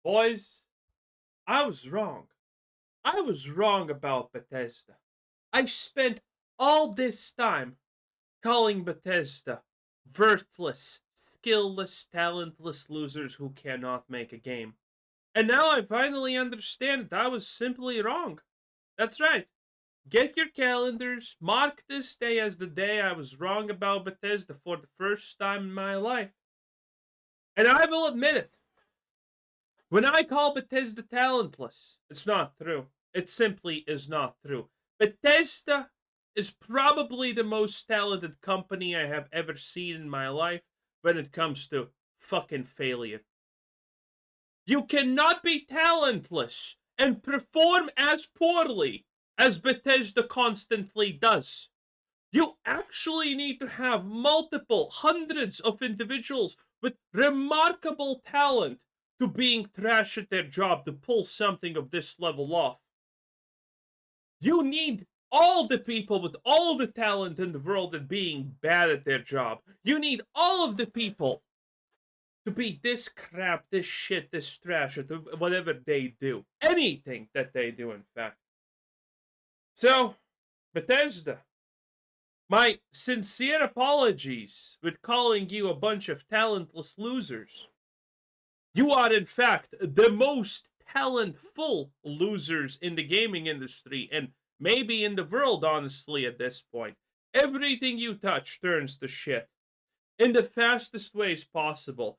Boys, I was wrong. I was wrong about Bethesda. I spent all this time calling Bethesda worthless, skillless, talentless losers who cannot make a game. And now I finally understand that I was simply wrong. That's right. Get your calendars, mark this day as the day I was wrong about Bethesda for the first time in my life. And I will admit it. When I call Bethesda talentless, it's not true. It simply is not true. Bethesda is probably the most talented company I have ever seen in my life when it comes to fucking failure. You cannot be talentless and perform as poorly as Bethesda constantly does. You actually need to have multiple hundreds of individuals with remarkable talent to being trash at their job to pull something of this level off. You need all the people with all the talent in the world at being bad at their job. You need all of the people to be this crap, this shit, this trash at whatever they do. Anything that they do, in fact. So, Bethesda, my sincere apologies with calling you a bunch of talentless losers. You are, in fact, the most talentful losers in the gaming industry and maybe in the world, honestly, at this point. Everything you touch turns to shit in the fastest ways possible.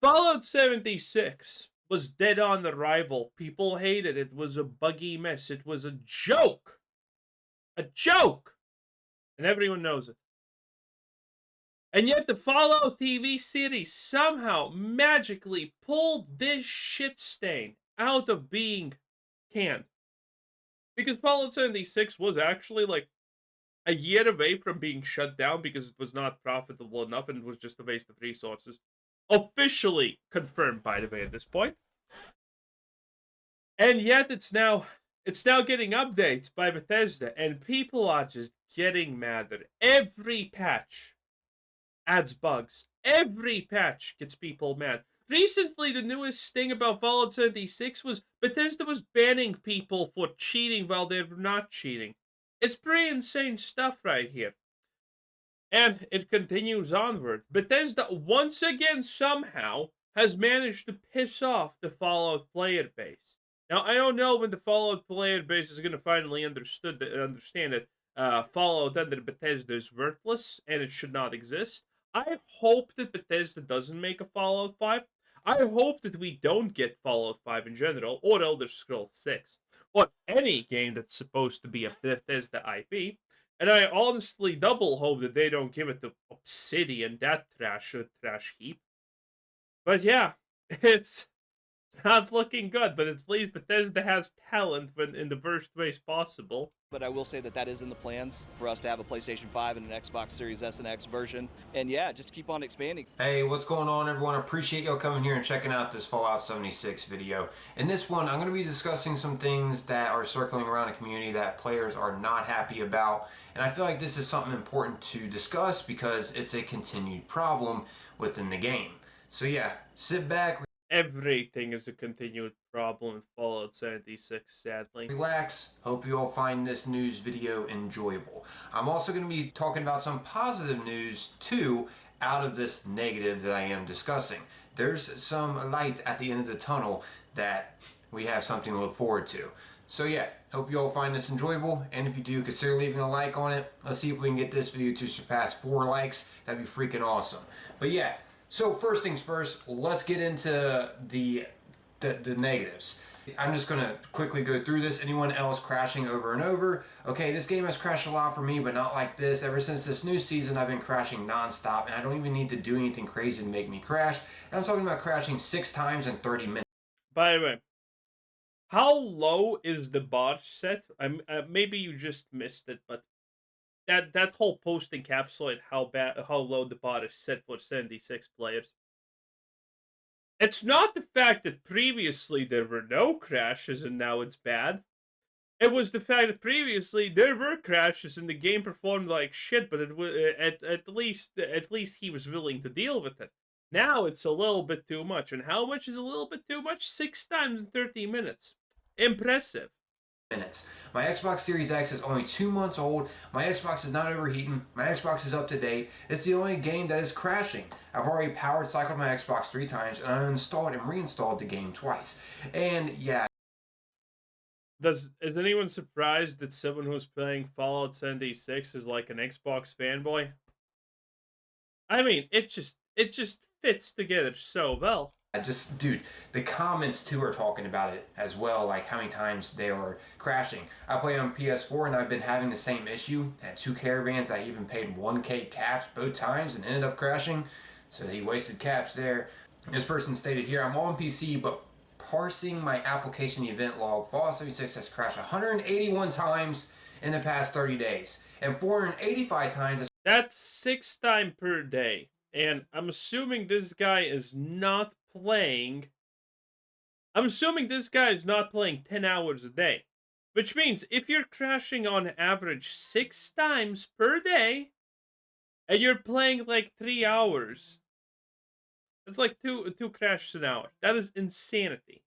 Fallout 76 was dead on arrival. People hated it. It was a buggy mess. It was a joke. A joke! And everyone knows it. And yet the Fallout TV series somehow magically pulled this shit stain out of being canned. Because Fallout 76 was actually like a year away from being shut down because it was not profitable enough and it was just a waste of resources. Officially confirmed, by the way, at this point. And yet it's now getting updates by Bethesda, and people are just getting madder. Every patch adds bugs. Every patch gets people mad. Recently, the newest thing about Fallout 76 was Bethesda was banning people for cheating while they're not cheating. It's pretty insane stuff right here. And it continues onward. Bethesda once again somehow has managed to piss off the Fallout player base. Now, I don't know when the Fallout player base is going to finally understand that Fallout under Bethesda is worthless and it should not exist. I hope that Bethesda doesn't make a Fallout 5. I hope that we don't get Fallout 5 in general, or Elder Scrolls 6, or any game that's supposed to be a Bethesda IP. And I honestly double hope that they don't give it to Obsidian, that trash heap. But yeah, it's not looking good, but at least Bethesda has talent in the worst ways possible. But I will say that that is in the plans for us to have a PlayStation 5 and an Xbox Series S and X version. And yeah, just keep on expanding. Hey, what's going on, everyone? I appreciate y'all coming here and checking out this Fallout 76 video. In this one, I'm going to be discussing some things that are circling around the community that players are not happy about. And I feel like this is something important to discuss because it's a continued problem within the game. So yeah, sit back. Everything is a continued problem in Fallout 76, sadly. Relax. Hope you all find this news video enjoyable. I'm also going to be talking about some positive news too out of this negative that I am discussing. There's some light at the end of the tunnel that we have something to look forward to. So yeah, hope you all find this enjoyable, and if you do, consider leaving a like on it. Let's see if we can get this video to surpass 4 likes. That'd be freaking awesome. But yeah, so first things first, let's get into the negatives. I'm just going to quickly go through this. Anyone else crashing over and over? Okay, this game has crashed a lot for me, but not like this. Ever since this new season, I've been crashing non-stop, and I don't even need to do anything crazy to make me crash. And I'm talking about crashing 6 times in 30 minutes. By the way, how low is the bar set? Maybe you just missed it, but that whole post encapsulated how low the bar is set for 76 players. It's not the fact that previously there were no crashes and now it's bad. It was the fact that previously there were crashes and the game performed like shit, but it was at least he was willing to deal with it. Now it's a little bit too much. And how much is a little bit too much? 6 times in 30 minutes. Impressive. Minutes. My Xbox Series X is only 2 months old. My Xbox is not overheating. My Xbox is up to date. It's the only game that is crashing. I've already powered cycled my Xbox 3 times and I uninstalled and reinstalled the game twice. And yeah. Is anyone surprised that someone who's playing Fallout 76 is like an Xbox fanboy? I mean, it just fits together so well. Just, dude, the comments too are talking about it as well, like how many times they are crashing. I play on PS4 and I've been having the same issue. Had 2 caravans, I even paid 1K caps both times and ended up crashing. So he wasted caps there. This person stated here, I'm on PC, but parsing my application event log, Fallout 76 has crashed 181 times in the past 30 days. And 485 times. That's 6 times per day. And I'm assuming this guy is not playing. I'm assuming this guy is not playing 10 hours a day. Which means if you're crashing on average 6 times per day, and you're playing like 3 hours, it's like two crashes an hour. That is insanity.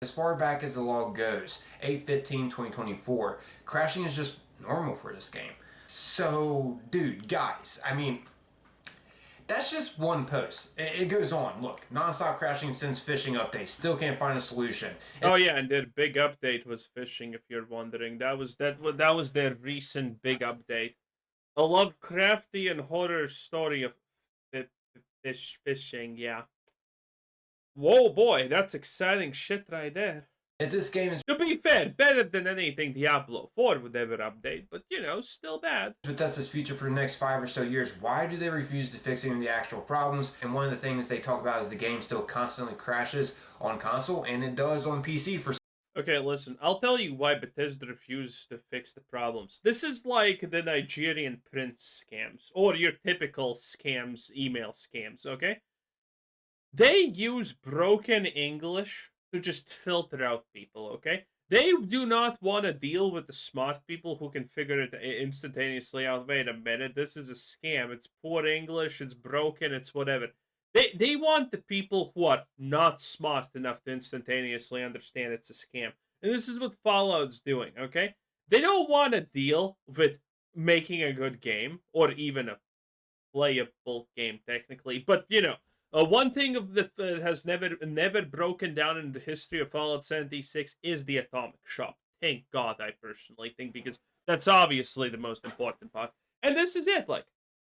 As far back as the log goes, 8/15/2024, crashing is just normal for this game. So, dude, guys, I mean, that's just one post. It goes on. Look, nonstop crashing since phishing updates. Still can't find a solution. Oh yeah, and their big update was phishing. If you're wondering, that was their recent big update. A Lovecraftian and horror story of phishing. Yeah. Whoa, boy, that's exciting shit right there. If this game is To be fair, better than anything Diablo 4 would ever update, but still bad. Bethesda's future for the next 5 or so years, why do they refuse to fix any of the actual problems? And one of the things they talk about is the game still constantly crashes on console, and it does on PC for. Okay, listen, I'll tell you why Bethesda refuses to fix the problems. This is like the Nigerian prince scams, or your typical scams, email scams, okay? They use broken English to just filter out people, okay? They do not want to deal with the smart people who can figure it instantaneously out. Wait a minute, this is a scam. It's poor English, it's broken, it's whatever. They want the people who are not smart enough to instantaneously understand it's a scam. And this is what Fallout's doing, okay? They don't want to deal with making a good game, or even a playable game, technically. But, one thing that has never broken down in the history of Fallout 76 is the atomic shop. Thank God, I personally think, because that's obviously the most important part. And this is it,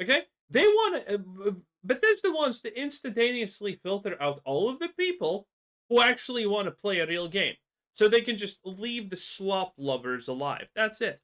okay? They want to, Bethesda wants to instantaneously filter out all of the people who actually want to play a real game, so they can just leave the slop lovers alive. That's it.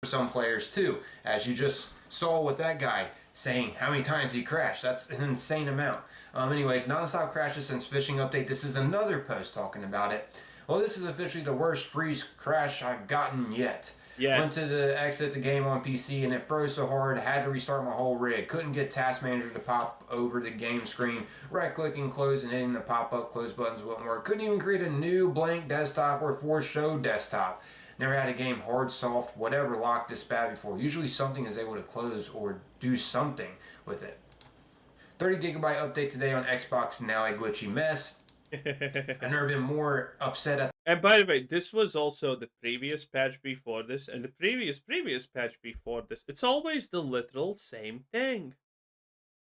Some players too, as you just saw with that guy saying how many times he crashed. That's an insane amount. Anyways, nonstop crashes since phishing update. This is another post talking about it. Well, this is officially the worst freeze crash I've gotten yet. Yeah. Went to the exit the game on PC and it froze so hard, had to restart my whole rig. Couldn't get Task Manager to pop over the game screen. Right-clicking close and hitting the pop-up close buttons wouldn't work. Couldn't even create a new blank desktop or force show desktop. Never had a game hard, soft, whatever locked this bad before. Usually something is able to close or do something with it. 30 gigabyte update today on Xbox, now a glitchy mess. I've never been more upset at. And by the way, this was also the previous patch before this, and the previous patch before this. It's always the literal same thing.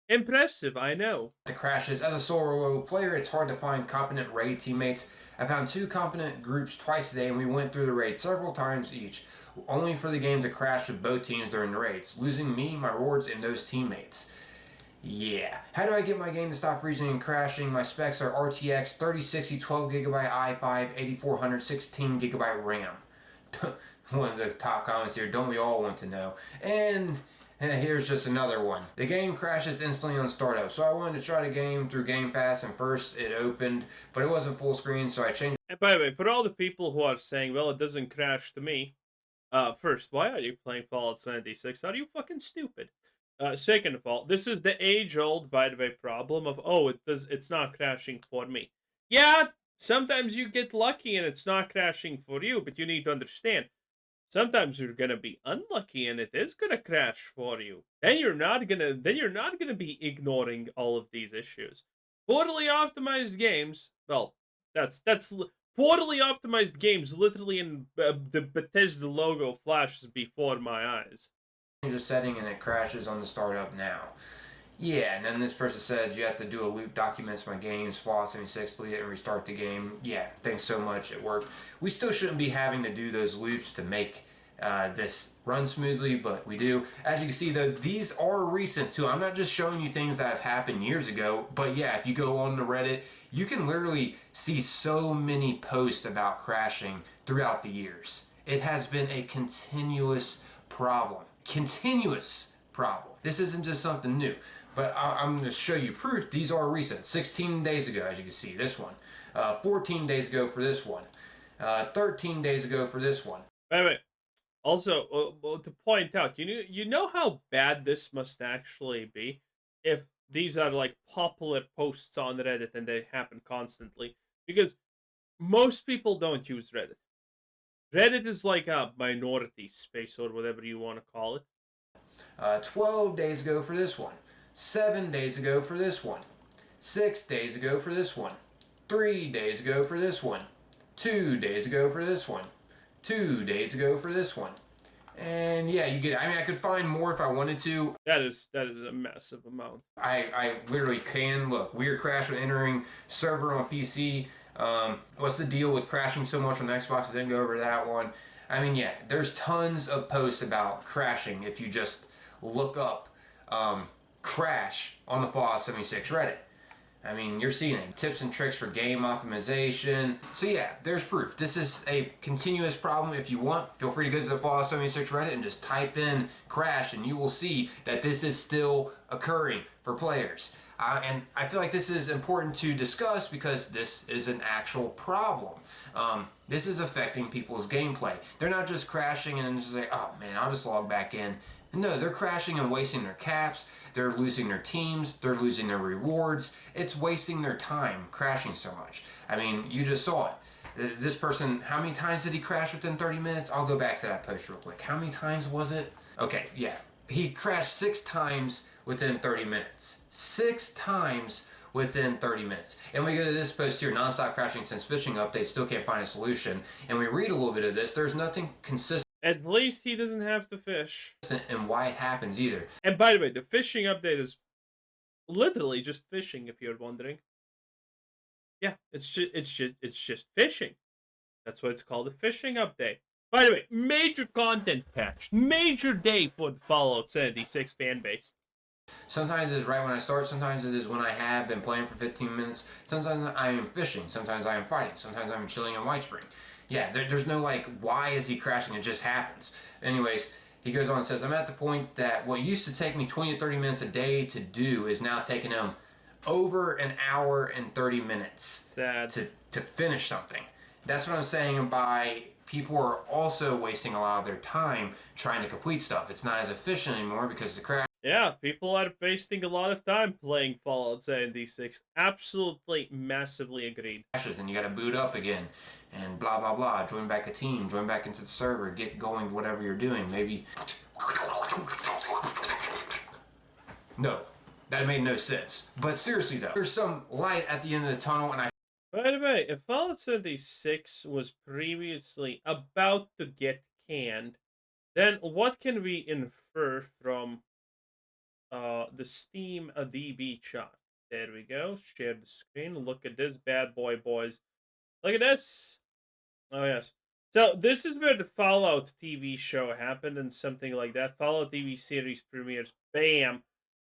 Impressive, I know. The crashes. As a solo player, it's hard to find competent raid teammates. I found 2 competent groups twice today, and we went through the raid several times each, only for the game to crash with both teams during the raids, losing me, my rewards, and those teammates. Yeah. How do I get my game to stop freezing and crashing? My specs are RTX 3060 12GB i5 8400 16GB RAM. One of the top comments here, don't we all want to know? And here's just another one. The game crashes instantly on startup, so I wanted to try the game through Game Pass, and first it opened, but it wasn't full screen, so I changed. And by the way, for all the people who are saying, well, it doesn't crash to me, first, why are you playing Fallout 76? Are you fucking stupid? Second of all, this is the age-old, by the way, problem of, it's not crashing for me. Yeah, sometimes you get lucky and it's not crashing for you, but you need to understand, Sometimes you're gonna be unlucky and it is gonna crash for you. Then you're not gonna be ignoring all of these issues. Poorly optimized games, well, poorly optimized games literally in the Bethesda logo flashes before my eyes. Change a setting and it crashes on the startup now. Yeah, and then this person says you have to do a loop, documents my games, Fallout 76, delete it, and restart the game. Yeah, thanks so much, it worked. We still shouldn't be having to do those loops to make this run smoothly, but we do. As you can see, though, these are recent too. I'm not just showing you things that have happened years ago, but yeah, if you go on to Reddit, you can literally see so many posts about crashing throughout the years. It has been a continuous problem. Continuous problem. This isn't just something new. But I'm going to show you proof. These are recent. 16 days ago, as you can see, this one. 14 days ago for this one. 13 days ago for this one. Wait. Also, to point out, you know how bad this must actually be if these are like popular posts on Reddit and they happen constantly, because most people don't use Reddit. Reddit is like a minority space or whatever you want to call it. 12 days ago for this one. 7 days ago for this one. 6 days ago for this one. 3 days ago for this one. 2 days ago for this one. 2 days ago for this one. And yeah, you get it. I mean, I could find more if I wanted to. That is a massive amount. I literally can. Look, weird crash when entering server on PC. What's the deal with crashing so much on Xbox? I didn't go over that one. I mean, yeah, there's tons of posts about crashing if you just look up crash on the Fallout 76 Reddit. I mean, you're seeing it. Tips and tricks for game optimization. So yeah, there's proof. This is a continuous problem. If you want, feel free to go to the Fallout 76 Reddit and just type in crash and you will see that this is still occurring for players. And I feel like this is important to discuss because this is an actual problem. This is affecting people's gameplay. They're not just crashing and just like, oh man, I'll just log back in. No, they're crashing and wasting their caps. They're losing their teams. They're losing their rewards. It's wasting their time crashing so much. I mean, you just saw it. This person, how many times did he crash within 30 minutes? I'll go back to that post real quick. How many times was it? Okay, yeah. He crashed 6 times within 30 minutes. 6 times within 30 minutes. And we go to this post here, nonstop crashing since phishing update, still can't find a solution. And we read a little bit of this. There's nothing consistent. At least he doesn't have to fish. And why it happens either. And by the way, the fishing update is literally just fishing, if you're wondering. Yeah, it's just fishing. That's why it's called a fishing update. By the way, major content patch. Major day for the Fallout 76 fan base. Sometimes it is right when I start, sometimes it is when I have been playing for 15 minutes. Sometimes I am fishing, sometimes I am fighting, sometimes I'm chilling in White Spring. Yeah, there's no like, why is he crashing? It just happens. Anyways, he goes on and says, I'm at the point that what used to take me 20 to 30 minutes a day to do is now taking him over an hour and 30 minutes to finish something. That's what I'm saying by people are also wasting a lot of their time trying to complete stuff. It's not as efficient anymore because the crash. Yeah, people are wasting a lot of time playing Fallout 76. Absolutely, massively agreed. And you gotta boot up again and blah blah blah, join back a team, join back into the server, get going, whatever you're doing. Maybe no, that made no sense. But seriously though, there's some light at the end of the tunnel. And by the way, if Fallout 76 was previously about to get canned, then what can we infer from the Steam DB chart? There we go. Share the screen. Look at this bad boy, boys. Look at this. Oh, yes. So, this is where the Fallout TV show happened and something like that. Fallout TV series premieres. Bam.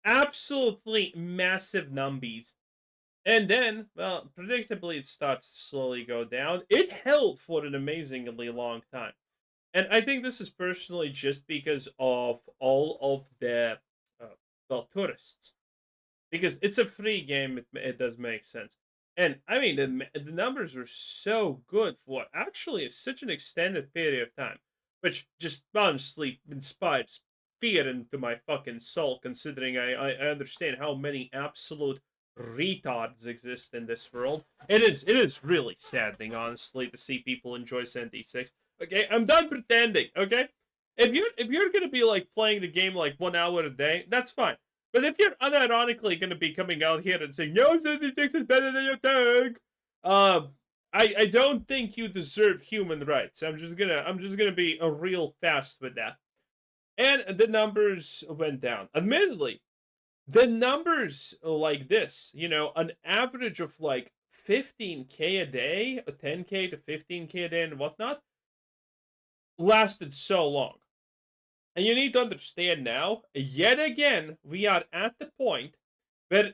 Absolutely massive numbies. And then, well, predictably, it starts to slowly go down. It held for an amazingly long time. And I think this is personally just because of all of the tourists, because it's a free game. It does make sense, and I mean the numbers were so good for actually such an extended period of time, which just honestly inspires fear into my fucking soul. Considering I understand how many absolute retards exist in this world, it is really saddening, honestly, to see people enjoy 76. Okay, I'm done pretending. Okay, if you're gonna be like playing the game like 1 hour a day, that's fine. But if you're unironically gonna be coming out here and saying no, 76 is better than your tank, um, I don't think you deserve human rights. I'm just gonna be a real fast with that. And the numbers went down. Admittedly, the numbers like this, an average of like 15K a day, 10K to 15K a day, and whatnot, lasted so long. And you need to understand now, yet again, we are at the point where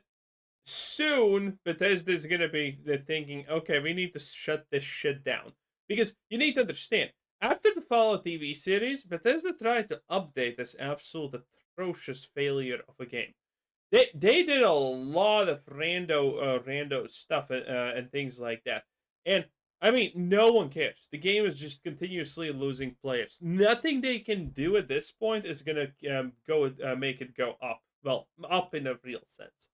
soon Bethesda is going to be thinking, okay, we need to shut this shit down. Because you need to understand, after the Fallout TV series, Bethesda tried to update this absolute atrocious failure of a game. They did a lot of rando stuff and things like that. And I mean, no one cares. The game is just continuously losing players. Nothing they can do at this point is gonna go make it go up. Well, up in a real sense.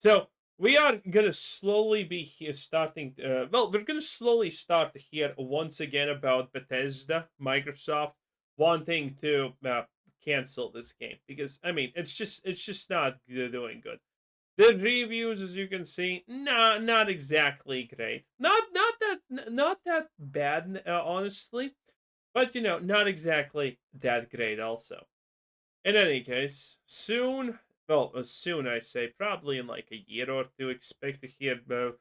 So we are gonna slowly be here starting. We're gonna slowly start to hear once again about Bethesda, Microsoft wanting to cancel this game because I mean it's just not doing good. The reviews, as you can see, not exactly great. Not that bad, honestly, but not exactly that great also. In any case, soon, well, soon I say, probably in like a year or two, expect to hear the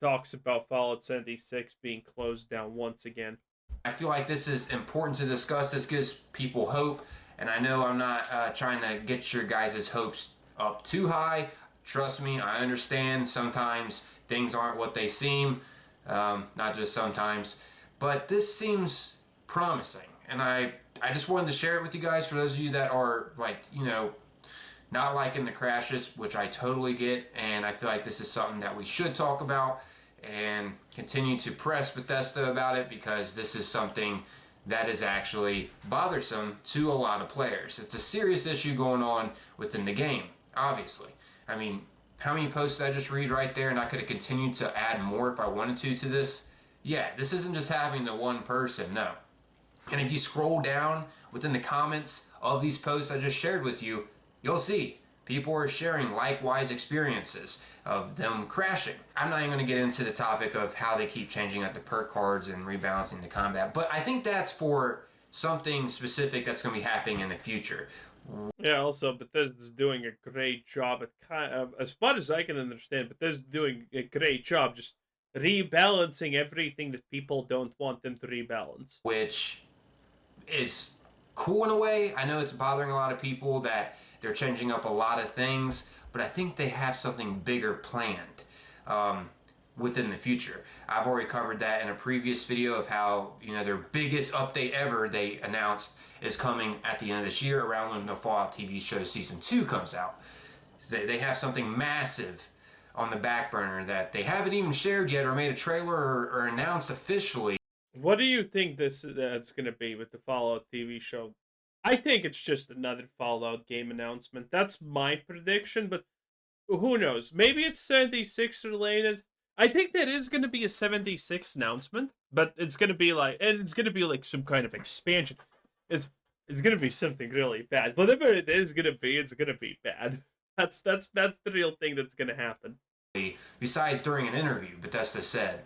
talks about Fallout 76 being closed down once again. I feel like this is important to discuss. This gives people hope, and I know I'm not trying to get your guys' hopes up too high. Trust me, I understand sometimes things aren't what they seem, not just sometimes, but this seems promising, and I just wanted to share it with you guys for those of you that are like, not liking the crashes, which I totally get, and I feel like this is something that we should talk about and continue to press Bethesda about it because this is something that is actually bothersome to a lot of players. It's a serious issue going on within the game, obviously. I mean, how many posts did I just read right there, and I could have continued to add more if I wanted to this? Yeah, this isn't just happening to one person, no. And if you scroll down within the comments of these posts I just shared with you, you'll see people are sharing likewise experiences of them crashing. I'm not even going to get into the topic of how they keep changing up the perk cards and rebalancing the combat, but I think that's for something specific that's going to be happening in the future. Yeah, also, Bethesda's doing a great job at as far as I can understand, Bethesda's doing a great job just rebalancing everything that people don't want them to rebalance. Which is cool in a way. I know it's bothering a lot of people that they're changing up a lot of things, but I think they have something bigger planned within the future. I've already covered that in a previous video of how, their biggest update ever they announced is coming at the end of this year around when the Fallout TV show Season 2 comes out. They have something massive on the back burner that they haven't even shared yet or made a trailer or announced officially. What do you think that's going to be with the Fallout TV show? I think it's just another Fallout game announcement. That's my prediction, but who knows? Maybe it's 76 related. I think there is going to be a 76 announcement, but it's going to be like some kind of expansion. It's going to be something really bad. Whatever it is going to be, it's going to be bad. That's the real thing that's going to happen. Besides, during an interview, Bethesda said,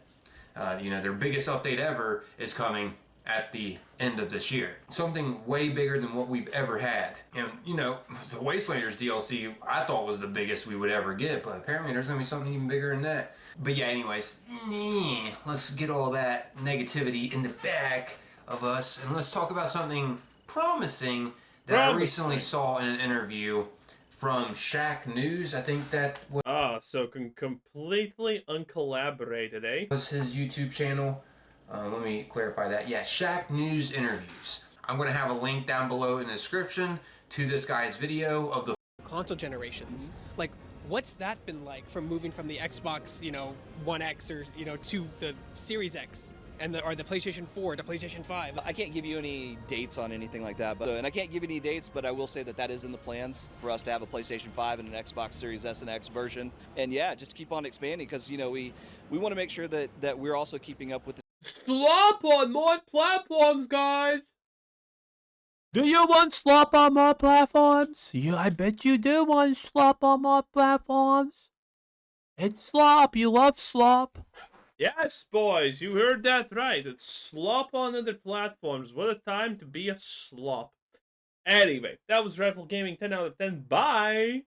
their biggest update ever is coming at the end of this year. Something way bigger than what we've ever had. And, the Wastelanders DLC I thought was the biggest we would ever get, but apparently there's going to be something even bigger than that. But yeah, anyways, let's get all that negativity in the back of us, and let's talk about something promising that I recently saw in an interview from Shack News. I think that so completely uncollaborated, eh? Was his YouTube channel. Let me clarify that. Yeah, Shack News interviews. I'm going to have a link down below in the description to this guy's video of the console generations. Like, what's that been like from moving from the Xbox, One X or, to the Series X? Or the PlayStation 4 to PlayStation 5. I can't give you any dates on anything like that, and I can't give any dates, but I will say that is in the plans for us to have a PlayStation 5 and an Xbox Series S and X version. And yeah, just keep on expanding because, we want to make sure that we're also keeping up with Slop on more platforms, guys! Do you want slop on more platforms? I bet you do want slop on more platforms. It's slop. You love slop. Yes, boys, you heard that right. It's slop on other platforms. What a time to be a slop. Anyway, that was Rifle Gaming 10 out of 10. Bye!